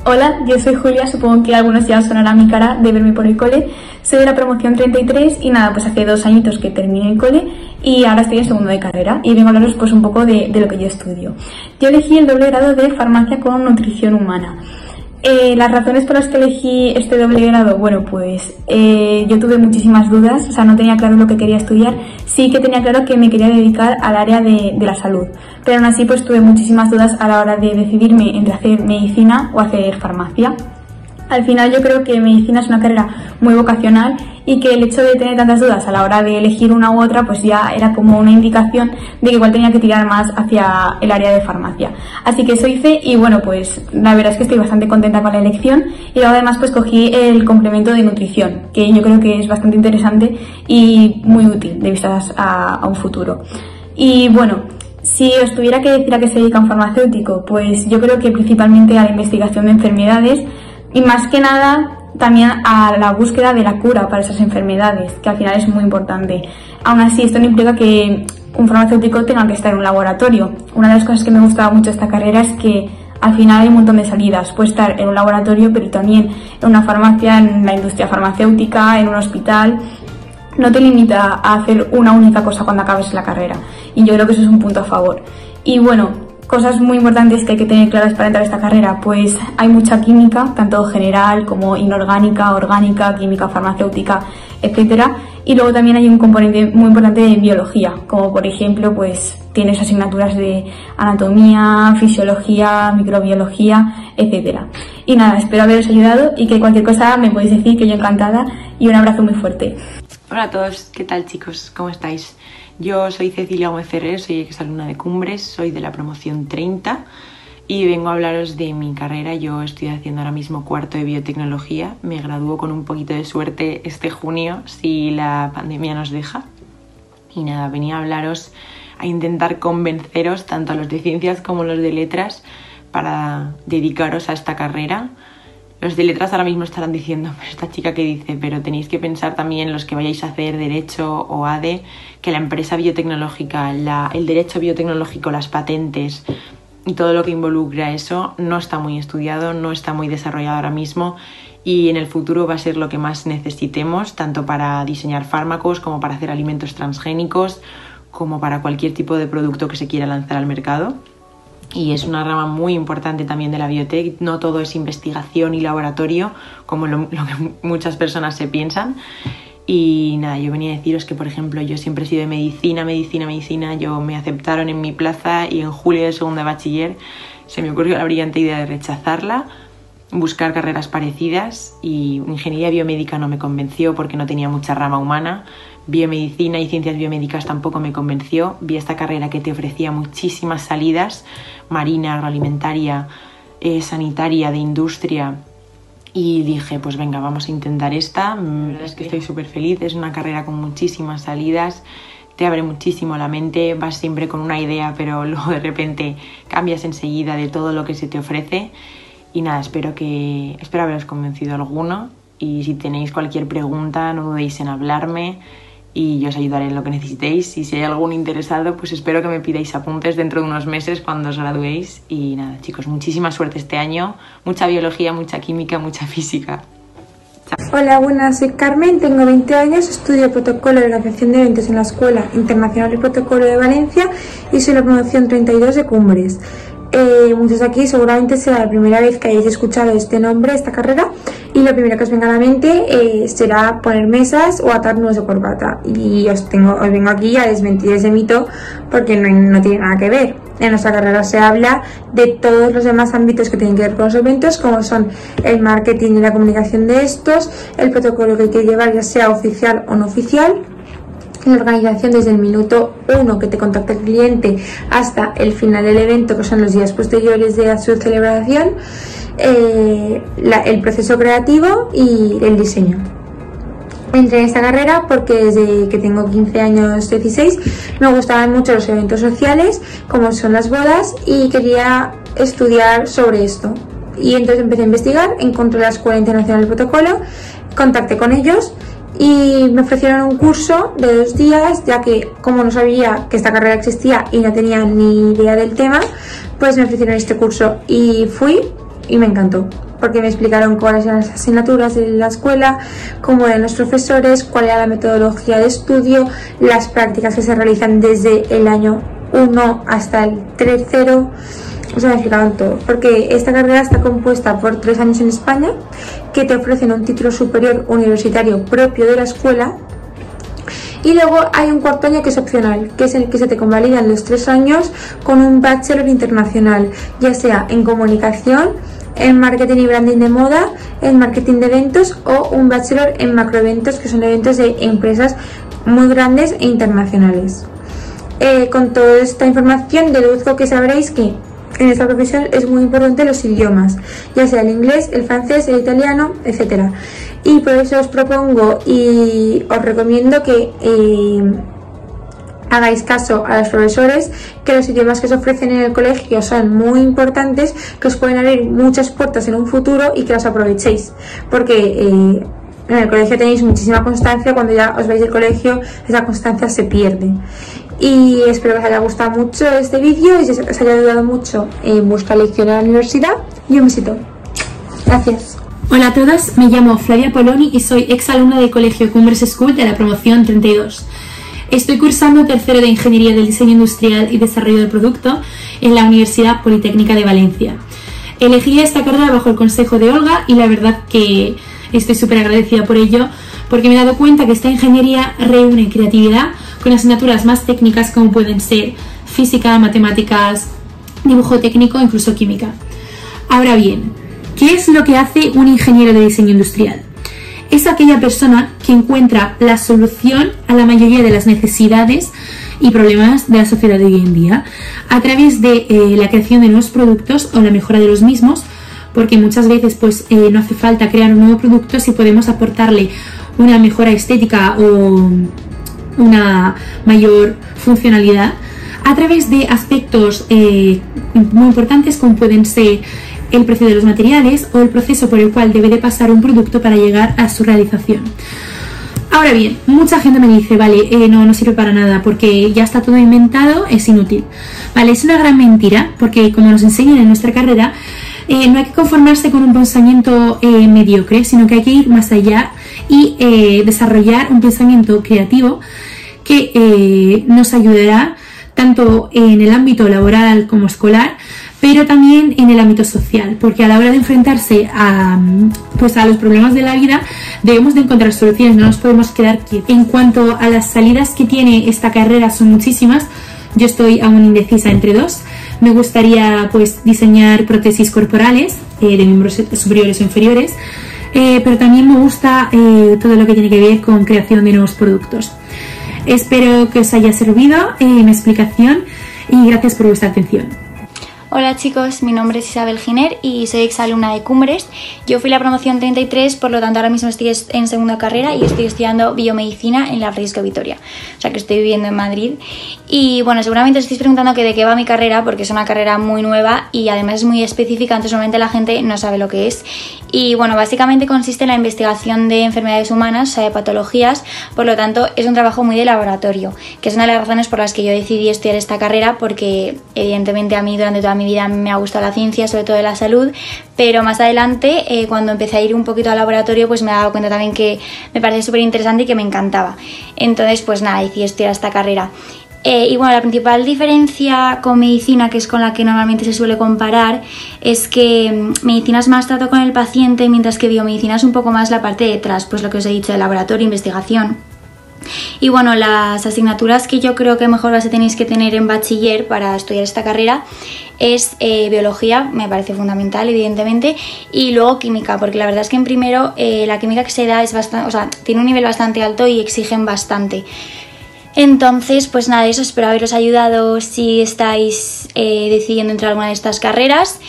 Hola, yo soy Julia, supongo que algunos ya os sonará mi cara de verme por el cole. Soy de la promoción 33 y nada, pues hace 2 añitos que terminé el cole y ahora estoy en segundo de carrera y vengo a hablaros pues un poco de lo que yo estudio. Yo elegí el doble grado de farmacia con nutrición humana. Las razones por las que elegí este doble grado, bueno, pues yo tuve muchísimas dudas, o sea, no tenía claro lo que quería estudiar, sí que tenía claro que me quería dedicar al área de la salud, pero aún así pues tuve muchísimas dudas a la hora de decidirme entre hacer medicina o hacer farmacia. Al final yo creo que medicina es una carrera muy vocacional y que el hecho de tener tantas dudas a la hora de elegir una u otra pues ya era como una indicación de que igual tenía que tirar más hacia el área de farmacia. Así que eso hice y bueno, pues la verdad es que estoy bastante contenta con la elección y luego además pues cogí el complemento de nutrición, que yo creo que es bastante interesante y muy útil de vistas a un futuro. Y bueno, si os tuviera que decir a qué se dedica un farmacéutico, pues yo creo que principalmente a la investigación de enfermedades y más que nada también a la búsqueda de la cura para esas enfermedades, que al final es muy importante. Aún así, esto no implica que un farmacéutico tenga que estar en un laboratorio. Una de las cosas que me gustaba mucho de esta carrera es que al final hay un montón de salidas. Puedes estar en un laboratorio, pero también en una farmacia, en la industria farmacéutica, en un hospital. No te limita a hacer una única cosa cuando acabes la carrera. Y yo creo que eso es un punto a favor. Y bueno, cosas muy importantes que hay que tener claras para entrar a esta carrera, pues hay mucha química, tanto general como inorgánica, orgánica, química farmacéutica, etcétera. Y luego también hay un componente muy importante de biología, como por ejemplo, pues tienes asignaturas de anatomía, fisiología, microbiología, etcétera. Y nada, espero haberos ayudado y que cualquier cosa me podéis decir, que yo encantada, y un abrazo muy fuerte. Hola a todos, ¿qué tal chicos? ¿Cómo estáis? Yo soy Cecilia Gómez Ferrer, soy exalumna de Cumbres, soy de la promoción 30 y vengo a hablaros de mi carrera. Yo estoy haciendo ahora mismo cuarto de biotecnología, me gradúo con un poquito de suerte este junio si la pandemia nos deja. Y nada, venía a hablaros, a intentar convenceros tanto a los de ciencias como los de letras para dedicaros a esta carrera. Los de letras ahora mismo estarán diciendo, pero esta chica que dice, pero tenéis que pensar también los que vayáis a hacer Derecho o ADE, que la empresa biotecnológica, el derecho biotecnológico, las patentes y todo lo que involucra eso no está muy estudiado, no está muy desarrollado ahora mismo y en el futuro va a ser lo que más necesitemos, tanto para diseñar fármacos como para hacer alimentos transgénicos, como para cualquier tipo de producto que se quiera lanzar al mercado. Y es una rama muy importante también de la biotech. No todo es investigación y laboratorio, como lo que muchas personas se piensan. Y nada, yo venía a deciros que, por ejemplo, yo siempre he sido de medicina. Yo me aceptaron en mi plaza y en julio de segundo de bachiller se me ocurrió la brillante idea de rechazarla, buscar carreras parecidas, y ingeniería biomédica no me convenció porque no tenía mucha rama humana. Biomedicina y ciencias biomédicas tampoco me convenció. Vi esta carrera que te ofrecía muchísimas salidas, marina, agroalimentaria, sanitaria, de industria, y dije, pues venga, vamos a intentar esta. Es que estoy súper feliz, es una carrera con muchísimas salidas, te abre muchísimo la mente, vas siempre con una idea, pero luego de repente cambias enseguida de todo lo que se te ofrece. Y nada, espero haberos convencido alguno, y si tenéis cualquier pregunta no dudéis en hablarme y yo os ayudaré en lo que necesitéis. Y si hay algún interesado, pues espero que me pidáis apuntes dentro de unos meses cuando os graduéis. Y nada, chicos, muchísima suerte este año, mucha biología, mucha química, mucha física. Chao. Hola, buenas, soy Carmen, tengo 20 años, estudio protocolo de organización de eventos en la Escuela Internacional de Protocolo de Valencia y soy la promoción 32 de Cumbres. Muchos aquí seguramente será la primera vez que hayáis escuchado este nombre, esta carrera, y lo primero que os venga a la mente será poner mesas o atar nudos de corbata. Y os vengo aquí a desmentir ese mito porque no tiene nada que ver. En nuestra carrera se habla de todos los demás ámbitos que tienen que ver con los eventos, como son el marketing y la comunicación de estos, el protocolo que hay que llevar, ya sea oficial o no oficial, la organización desde el minuto 1 que te contacta el cliente hasta el final del evento, que son los días posteriores de su celebración, el proceso creativo y el diseño. Entré en esta carrera porque desde que tengo 15 años, 16, me gustaban mucho los eventos sociales, como son las bodas, y quería estudiar sobre esto. Y entonces empecé a investigar, encontré la Escuela Internacional de Protocolo, contacté con ellos y me ofrecieron un curso de 2 días, ya que como no sabía que esta carrera existía y no tenía ni idea del tema, pues me ofrecieron este curso y fui y me encantó, porque me explicaron cuáles eran las asignaturas de la escuela, cómo eran los profesores, cuál era la metodología de estudio, las prácticas que se realizan desde el año 1 hasta el tercero. O sea, me explicaron todo, porque esta carrera está compuesta por 3 años en España, que te ofrecen un título superior universitario propio de la escuela, y luego hay un cuarto año que es opcional, que es el que se te convalidan los 3 años con un bachelor internacional, ya sea en comunicación, en marketing y branding de moda, en marketing de eventos, o un bachelor en macroeventos, que son eventos de empresas muy grandes e internacionales. Con toda esta información deduzco que sabréis que en esta profesión es muy importante los idiomas, ya sea el inglés, el francés, el italiano, etc. Y por eso os propongo y os recomiendo que hagáis caso a los profesores, que los idiomas que se ofrecen en el colegio son muy importantes, que os pueden abrir muchas puertas en un futuro y que las aprovechéis, porque en el colegio tenéis muchísima constancia, cuando ya os vais del colegio esa constancia se pierde. Y espero que os haya gustado mucho este vídeo y os haya ayudado mucho en vuestra elección a la universidad. Y un besito. Gracias. Hola a todas, me llamo Flavia Poloni y soy exalumna del Colegio Cumbres School de la promoción 32. Estoy cursando tercero de Ingeniería del Diseño Industrial y Desarrollo del Producto en la Universidad Politécnica de Valencia. Elegí esta carrera bajo el consejo de Olga y la verdad que estoy súper agradecida por ello, porque me he dado cuenta que esta ingeniería reúne creatividad con asignaturas más técnicas como pueden ser física, matemáticas, dibujo técnico e incluso química. Ahora bien, ¿qué es lo que hace un ingeniero de diseño industrial? Es aquella persona que encuentra la solución a la mayoría de las necesidades y problemas de la sociedad de hoy en día a través de la creación de nuevos productos o la mejora de los mismos, porque muchas veces pues, no hace falta crear un nuevo producto si podemos aportarle una mejora estética o una mayor funcionalidad a través de aspectos muy importantes como pueden ser el precio de los materiales o el proceso por el cual debe de pasar un producto para llegar a su realización. Ahora bien, mucha gente me dice, vale, no sirve para nada porque ya está todo inventado, es inútil. Vale, es una gran mentira porque como nos enseñan en nuestra carrera, no hay que conformarse con un pensamiento mediocre, sino que hay que ir más allá y desarrollar un pensamiento creativo que nos ayudará tanto en el ámbito laboral como escolar, pero también en el ámbito social, porque a la hora de enfrentarse a los problemas de la vida debemos de encontrar soluciones, no nos podemos quedar quietos. En cuanto a las salidas que tiene esta carrera, son muchísimas. Yo estoy aún indecisa entre 2. Me gustaría pues diseñar prótesis corporales de miembros superiores o inferiores, pero también me gusta todo lo que tiene que ver con creación de nuevos productos. Espero que os haya servido mi explicación y gracias por vuestra atención. Hola chicos, mi nombre es Isabel Giner y soy exalumna de Cumbres. Yo fui la promoción 33, por lo tanto ahora mismo estoy en segunda carrera y estoy estudiando biomedicina en la Francisco Vitoria, o sea que estoy viviendo en Madrid. Y bueno, seguramente os estáis preguntando que de qué va mi carrera, porque es una carrera muy nueva y además es muy específica, entonces normalmente la gente no sabe lo que es. Y bueno, básicamente consiste en la investigación de enfermedades humanas, o sea, de patologías, por lo tanto es un trabajo muy de laboratorio, que es una de las razones por las que yo decidí estudiar esta carrera, porque evidentemente a mí durante toda mi vida me ha gustado la ciencia, sobre todo de la salud, pero más adelante cuando empecé a ir un poquito al laboratorio pues me he dado cuenta también que me parece súper interesante y que me encantaba. Entonces pues nada, decidí estudiar esta carrera. Y bueno, la principal diferencia con medicina, que es con la que normalmente se suele comparar, es que medicina es más trato con el paciente, mientras que biomedicina es un poco más la parte de detrás, pues lo que os he dicho, de laboratorio, investigación. Y bueno, las asignaturas que yo creo que mejor base tenéis que tener en bachiller para estudiar esta carrera es biología, me parece fundamental evidentemente, y luego química, porque la verdad es que en primero la química que se da es bastante, o sea, tiene un nivel bastante alto y exigen bastante. Entonces, pues nada, eso, espero haberos ayudado si estáis decidiendo entre alguna de estas carreras.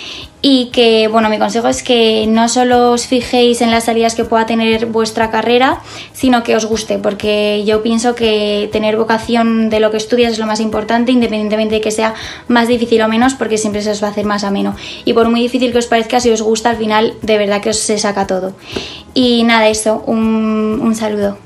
Y que, bueno, mi consejo es que no solo os fijéis en las salidas que pueda tener vuestra carrera, sino que os guste, porque yo pienso que tener vocación de lo que estudias es lo más importante, independientemente de que sea más difícil o menos, porque siempre se os va a hacer más ameno. Y por muy difícil que os parezca, si os gusta, al final de verdad que os se saca todo. Y nada, eso, un saludo.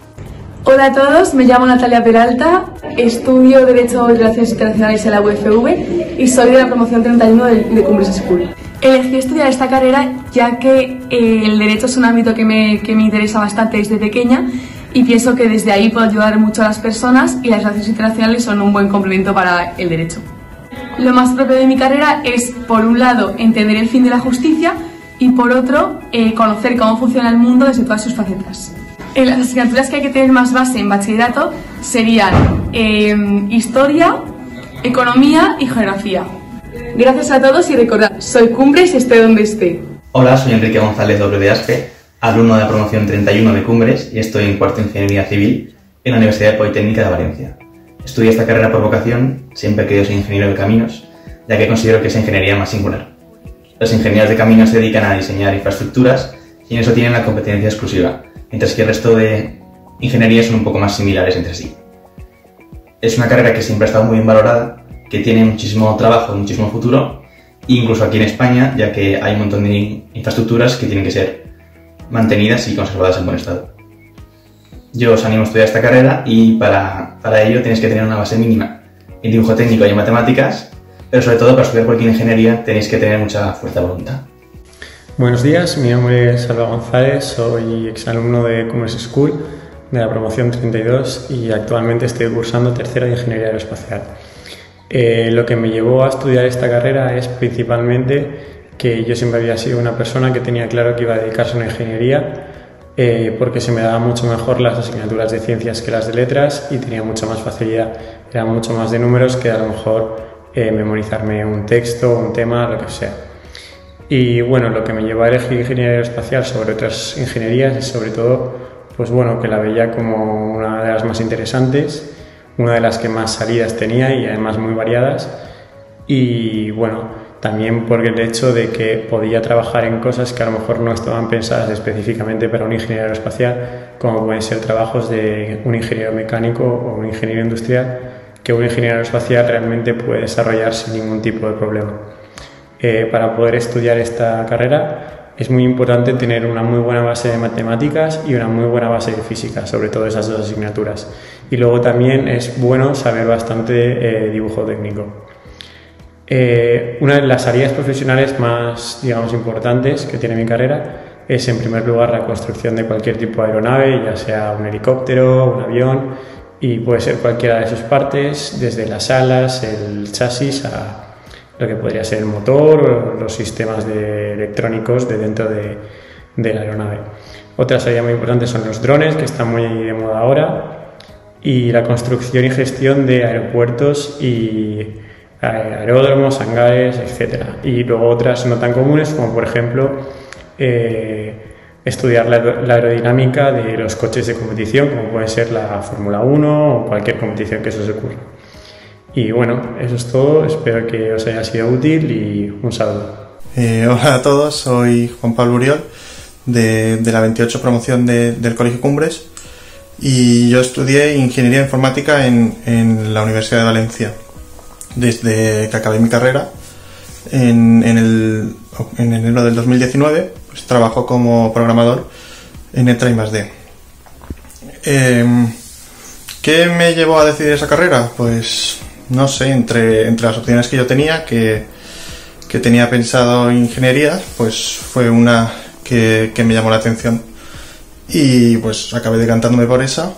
Hola a todos, me llamo Natalia Peralta, estudio Derecho y Relaciones Internacionales en la UFV y soy de la promoción 31 de Cumbres School. Elegí estudiar esta carrera ya que el derecho es un ámbito que me interesa bastante desde pequeña y pienso que desde ahí puedo ayudar mucho a las personas y las relaciones internacionales son un buen complemento para el derecho. Lo más propio de mi carrera es, por un lado, entender el fin de la justicia y, por otro, conocer cómo funciona el mundo desde todas sus facetas. Las asignaturas que hay que tener más base en bachillerato serían historia, economía y geografía. Gracias a todos y recordad, soy Cumbres, esté donde esté. Hola, soy Enrique González Doble de Aspe, alumno de la promoción 31 de Cumbres y estoy en cuarto de Ingeniería Civil en la Universidad Politécnica de Valencia. Estudié esta carrera por vocación, siempre he querido ser ingeniero de caminos, ya que considero que es la ingeniería más singular. Los ingenieros de caminos se dedican a diseñar infraestructuras y en eso tienen la competencia exclusiva, mientras que el resto de ingenierías son un poco más similares entre sí. Es una carrera que siempre ha estado muy bien valorada, que tiene muchísimo trabajo, muchísimo futuro, incluso aquí en España, ya que hay un montón de infraestructuras que tienen que ser mantenidas y conservadas en buen estado. Yo os animo a estudiar esta carrera y para ello tenéis que tener una base mínima en dibujo técnico y en matemáticas, pero sobre todo para estudiar cualquier ingeniería tenéis que tener mucha fuerza de voluntad. Buenos días, mi nombre es Alba González, soy exalumno de Commerce School de la promoción 32 y actualmente estoy cursando tercero de Ingeniería Aeroespacial. Lo que me llevó a estudiar esta carrera es principalmente que yo siempre había sido una persona que tenía claro que iba a dedicarse a una ingeniería porque se me daban mucho mejor las asignaturas de ciencias que las de letras y tenía mucha más facilidad, era mucho más de números que a lo mejor memorizarme un texto, un tema, lo que sea. Y bueno, lo que me llevó a elegir ingeniería aeroespacial sobre otras ingenierías es sobre todo, pues bueno, que la veía como una de las más interesantes, una de las que más salidas tenía y además muy variadas. Y bueno, también por el hecho de que podía trabajar en cosas que a lo mejor no estaban pensadas específicamente para un ingeniero aeroespacial, como pueden ser trabajos de un ingeniero mecánico o un ingeniero industrial, que un ingeniero aeroespacial realmente puede desarrollar sin ningún tipo de problema. Para poder estudiar esta carrera es muy importante tener una muy buena base de matemáticas y una muy buena base de física, sobre todo esas dos asignaturas. Y luego también es bueno saber bastante dibujo técnico. Una de las áreas profesionales más, digamos, importantes que tiene mi carrera es, en primer lugar, la construcción de cualquier tipo de aeronave, ya sea un helicóptero, un avión, y puede ser cualquiera de sus partes, desde las alas, el chasis, a lo que podría ser el motor o los sistemas electrónicos de dentro de la aeronave. Otras áreas muy importantes son los drones, que están muy de moda ahora, y la construcción y gestión de aeropuertos y aeródromos, hangares, etc. Y luego otras no tan comunes, como por ejemplo estudiar la aerodinámica de los coches de competición, como puede ser la Fórmula 1 o cualquier competición que eso se ocurra. Y bueno, eso es todo, espero que os haya sido útil y un saludo. Hola a todos, soy Juan Pablo Uriol, de la 28 promoción del Colegio Cumbres, y yo estudié Ingeniería Informática en la Universidad de Valencia. Desde que acabé mi carrera, en enero del 2019, pues trabajo como programador en ETRA I+D. ¿Qué me llevó a decidir esa carrera? Pues no sé, entre las opciones que yo tenía, que tenía pensado ingeniería, pues fue una que me llamó la atención y pues acabé decantándome por esa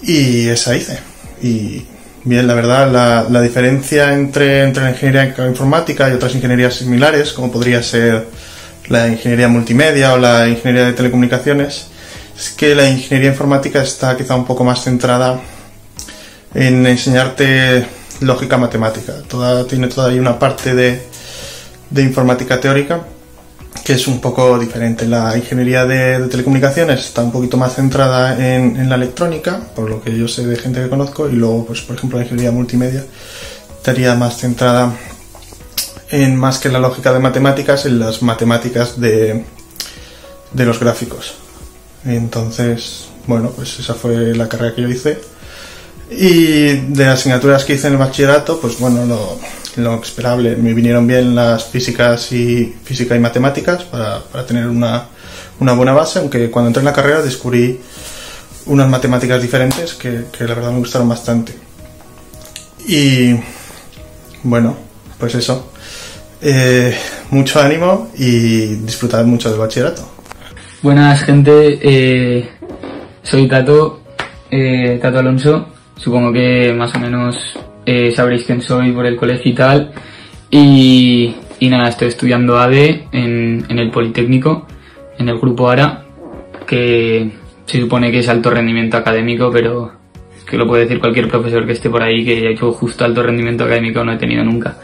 y esa hice. Y bien, la verdad, la diferencia entre la ingeniería informática y otras ingenierías similares, como podría ser la ingeniería multimedia o la ingeniería de telecomunicaciones, es que la ingeniería informática está quizá un poco más centrada en enseñarte lógica matemática. Tiene todavía una parte de informática teórica que es un poco diferente. La ingeniería de telecomunicaciones está un poquito más centrada en la electrónica, por lo que yo sé de gente que conozco, y luego, pues por ejemplo, la ingeniería multimedia estaría más centrada más que en la lógica de matemáticas, en las matemáticas de los gráficos. Entonces, bueno, pues esa fue la carrera que yo hice. Y de asignaturas que hice en el bachillerato, pues bueno, lo esperable, me vinieron bien las física y matemáticas para tener una buena base, aunque cuando entré en la carrera descubrí unas matemáticas diferentes que la verdad me gustaron bastante. Y bueno, pues eso. mucho ánimo y disfrutar mucho del bachillerato. Buenas, gente. Soy Tato Alonso. Supongo que más o menos sabréis quién soy por el colegio y tal. Y nada, estoy estudiando ADE en el Politécnico, en el grupo ARA, que se supone que es alto rendimiento académico, pero que lo puede decir cualquier profesor que esté por ahí, que yo justo alto rendimiento académico no he tenido nunca.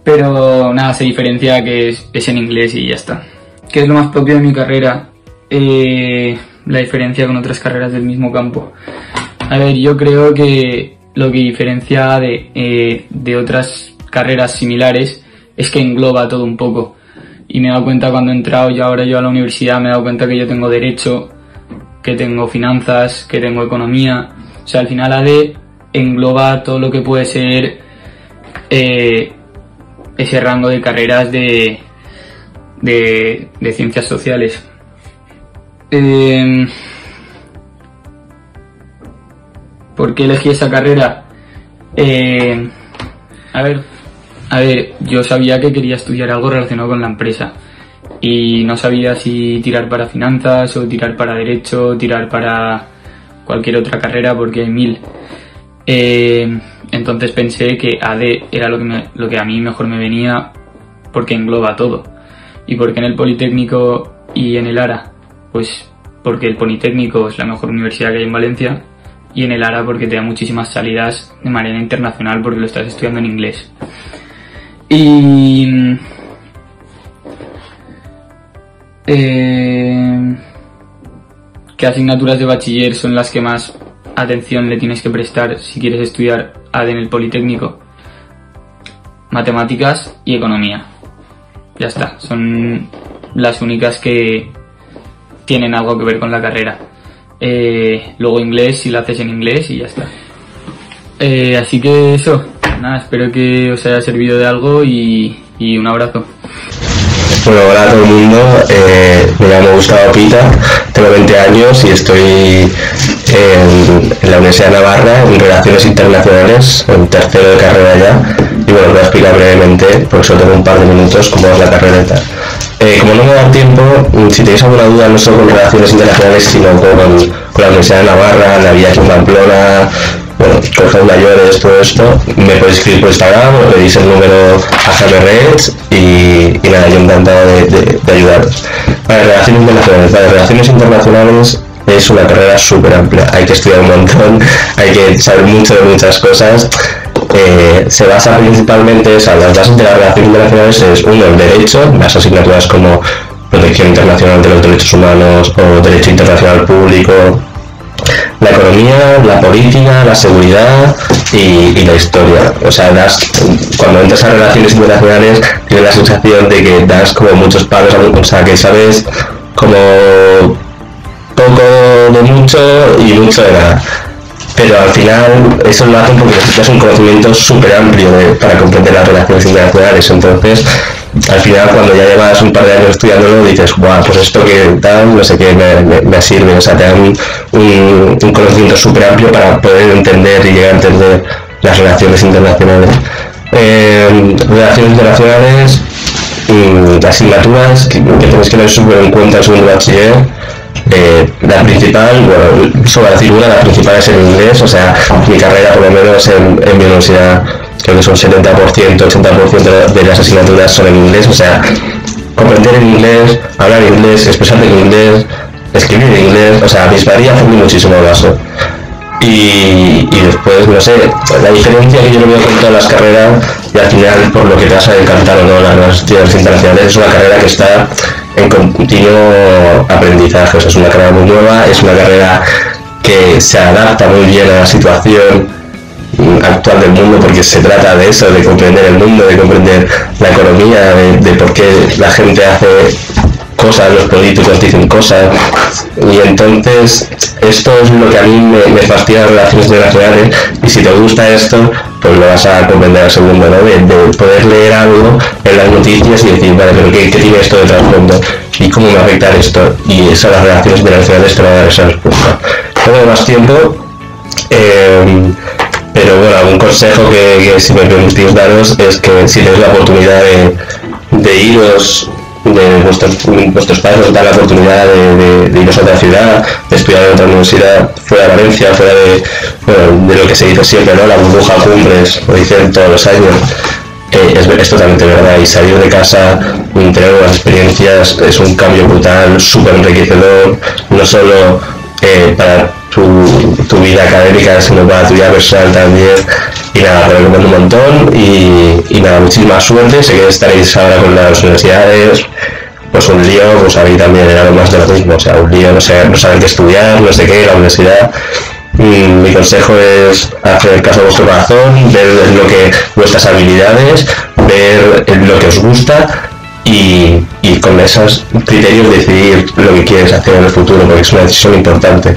Pero nada, se diferencia que es en inglés y ya está. ¿Qué es lo más propio de mi carrera? La diferencia con otras carreras del mismo campo. A ver, yo creo que lo que diferencia de otras carreras similares es que engloba todo un poco. Y me he dado cuenta cuando he entrado, yo a la universidad, me he dado cuenta que yo tengo derecho, que tengo finanzas, que tengo economía. O sea, al final ADE engloba todo lo que puede ser ese rango de carreras de ciencias sociales. ¿Por qué elegí esa carrera? A ver, yo sabía que quería estudiar algo relacionado con la empresa y no sabía si tirar para finanzas o tirar para derecho, tirar para cualquier otra carrera porque hay 1000. Entonces pensé que ADE era lo que a mí mejor me venía porque engloba todo. ¿Y porque en el Politécnico y en el ARA? Pues porque el Politécnico es la mejor universidad que hay en Valencia y en el ARA porque te da muchísimas salidas de manera internacional porque lo estás estudiando en inglés. Y ¿qué asignaturas de bachiller son las que más atención le tienes que prestar si quieres estudiar ADE en el Politécnico? Matemáticas y economía. Ya está, son las únicas que tienen algo que ver con la carrera. Luego inglés, si lo haces en inglés y ya está. Así que eso, nada, espero que os haya servido de algo y un abrazo. Bueno, hola a todo el mundo, me llamo Gustavo Pita, tengo 20 años y estoy en la Universidad de Navarra en Relaciones Internacionales, en tercero de carrera ya, y bueno, voy a explicar brevemente, porque solo tengo un par de minutos, cómo es la carrera y tal. Como no me da tiempo, si tenéis alguna duda no solo con Relaciones Internacionales, sino con la Universidad de Navarra, la vida aquí en Pamplona, bueno, colegios mayores, todo esto, me podéis escribir por Instagram o pedís el número a Jaime Reyes y nada, yo encantado de ayudaros. Relaciones Internacionales es una carrera súper amplia, hay que estudiar un montón, hay que saber mucho de muchas cosas. Se basa principalmente, o sea, las bases de las relaciones internacionales es uno, el derecho, las asignaturas como protección internacional de los derechos humanos o derecho internacional público, la economía, la política, la seguridad y la historia. O sea, cuando entras a relaciones internacionales tienes la sensación de que das como muchos palos, o sea, que sabes como poco de mucho y mucho de nada. Pero al final eso lo hacen porque necesitas un conocimiento súper amplio para comprender las relaciones internacionales. Entonces, al final cuando ya llevas un par de años estudiándolo dices, guau, pues esto que tal, no sé qué, me sirve. O sea, te dan un conocimiento súper amplio para poder entender y llegar a entender las relaciones internacionales. Relaciones internacionales, asignaturas que tenéis que tener súper en cuenta en segundo bachiller. La principal, bueno, solo decir una, la principal es el inglés, o sea, mi carrera por lo menos en mi universidad creo que son 70%, 80% de las asignaturas son en inglés, o sea, comprender en inglés, hablar en inglés, expresarte en inglés, escribir en inglés, o sea, mis varías hace muchísimo caso. Y después, no sé, la diferencia que yo veo con todas las carreras, y al final por lo que te vas a encantar o no las estudios internacionales, es una carrera que está en continuo aprendizaje, o sea, es una carrera muy nueva, es una carrera que se adapta muy bien a la situación actual del mundo, porque se trata de eso, de comprender el mundo, de comprender la economía, de por qué la gente hace cosas, los políticos dicen cosas, y entonces esto es lo que a mí me fascina las relaciones internacionales, y si te gusta esto, pues lo vas a comprender al segundo, ¿no? De poder leer algo en las noticias y decir, vale, pero ¿qué tiene esto de trasfondo? ¿Y cómo me afecta esto? Y esas las relaciones internacionales te van a dar esa respuesta. No tengo más tiempo, Pero bueno, algún consejo que si me permitís daros es que si tenéis la oportunidad de iros de vuestros padres os dan la oportunidad de iros a otra ciudad, de estudiar en otra universidad fuera de Valencia, fuera de lo que se dice siempre, ¿no? La burbuja Cumbres, lo dicen todos los años. Es totalmente verdad, y salir de casa, tener nuevas experiencias, es un cambio brutal, súper enriquecedor, no solo para tu vida académica, sino para tu vida personal también. Y nada, te recomiendo un montón y nada, muchísima suerte. Sé que estaréis ahora con las universidades, pues un lío, pues a mí también era lo más de lo mismo, o sea, un lío, no saber qué estudiar, no sé qué, la universidad. Mi consejo es hacer caso a vuestro corazón, ver vuestras habilidades, ver lo que os gusta y con esos criterios decidir lo que quieres hacer en el futuro, porque es una decisión importante.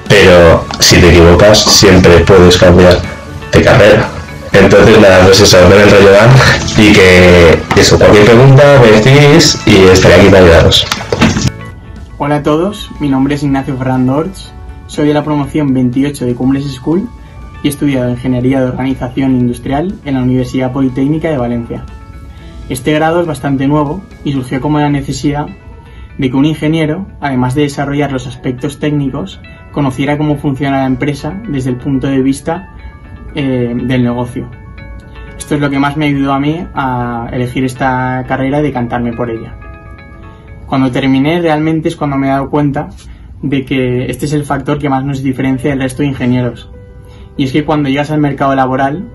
Pero si te equivocas, siempre puedes cambiar de carrera. Entonces nada, pues eso, no me enrollo más y que eso, cualquier pregunta me decís y estaré aquí para ayudaros. Hola a todos, mi nombre es Ignacio Ferrando Orts, soy de la promoción 28 de Cumbres School y he estudiado Ingeniería de Organización Industrial en la Universidad Politécnica de Valencia. Este grado es bastante nuevo y surgió como la necesidad de que un ingeniero, además de desarrollar los aspectos técnicos, conociera cómo funciona la empresa desde el punto de vista del negocio. Esto es lo que más me ayudó a mí a elegir esta carrera y decantarme por ella. Cuando terminé realmente es cuando me he dado cuenta de que este es el factor que más nos diferencia del resto de ingenieros. Y es que cuando llegas al mercado laboral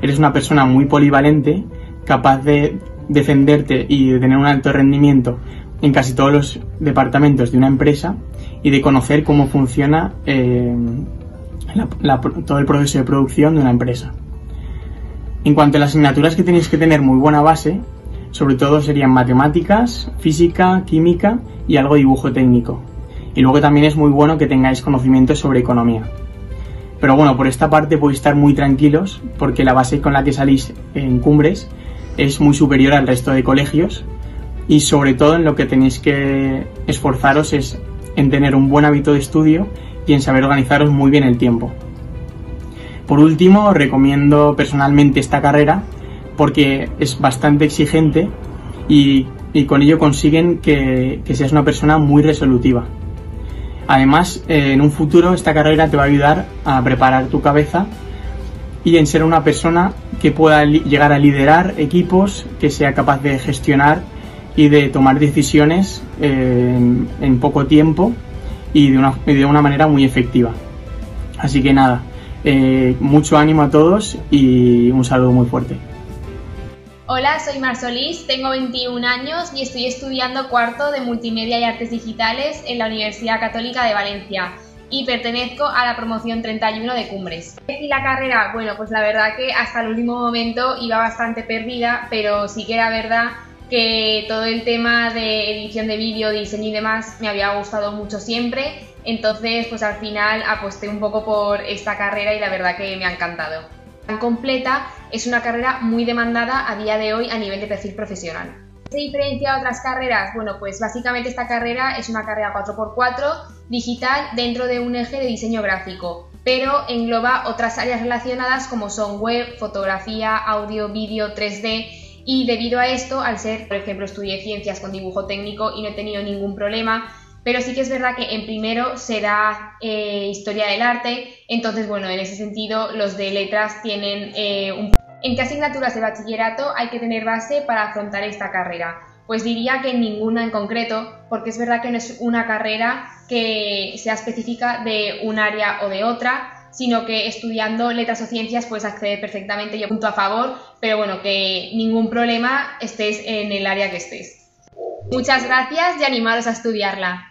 eres una persona muy polivalente, capaz de defenderte y de tener un alto rendimiento en casi todos los departamentos de una empresa y de conocer cómo funciona todo el proceso de producción de una empresa. En cuanto a las asignaturas que tenéis que tener muy buena base, sobre todo serían matemáticas, física, química y algo de dibujo técnico. Y luego también es muy bueno que tengáis conocimientos sobre economía. Pero bueno, por esta parte podéis estar muy tranquilos porque la base con la que salís en Cumbres es muy superior al resto de colegios y sobre todo en lo que tenéis que esforzaros es en tener un buen hábito de estudio y en saber organizaros muy bien el tiempo. Por último, os recomiendo personalmente esta carrera porque es bastante exigente y con ello consiguen que seas una persona muy resolutiva. Además, en un futuro esta carrera te va a ayudar a preparar tu cabeza y en ser una persona que pueda llegar a liderar equipos, que sea capaz de gestionar y de tomar decisiones en poco tiempo y de una manera muy efectiva. Así que nada, mucho ánimo a todos y un saludo muy fuerte. Hola, soy Mar Solís, tengo 21 años y estoy estudiando cuarto de Multimedia y Artes Digitales en la Universidad Católica de Valencia y pertenezco a la promoción 31 de Cumbres. Y la carrera, bueno, pues la verdad que hasta el último momento iba bastante perdida, pero sí que era verdad que todo el tema de edición de vídeo, diseño y demás me había gustado mucho siempre, entonces pues al final aposté un poco por esta carrera y la verdad que me ha encantado. Tan completa, es una carrera muy demandada a día de hoy a nivel de perfil profesional. ¿Se diferencia de otras carreras? Bueno, pues básicamente esta carrera es una carrera 4x4 digital dentro de un eje de diseño gráfico, pero engloba otras áreas relacionadas como son web, fotografía, audio, vídeo, 3D y debido a esto, al ser, por ejemplo, estudié ciencias con dibujo técnico y no he tenido ningún problema, pero sí que es verdad que en primero será historia del arte, entonces bueno, en ese sentido los de letras tienen ¿En qué asignaturas de bachillerato hay que tener base para afrontar esta carrera? Pues diría que ninguna en concreto, porque es verdad que no es una carrera que sea específica de un área o de otra, sino que estudiando letras o ciencias puedes acceder perfectamente, yo punto a favor, pero bueno, que ningún problema estés en el área que estés. Muchas gracias y animaros a estudiarla.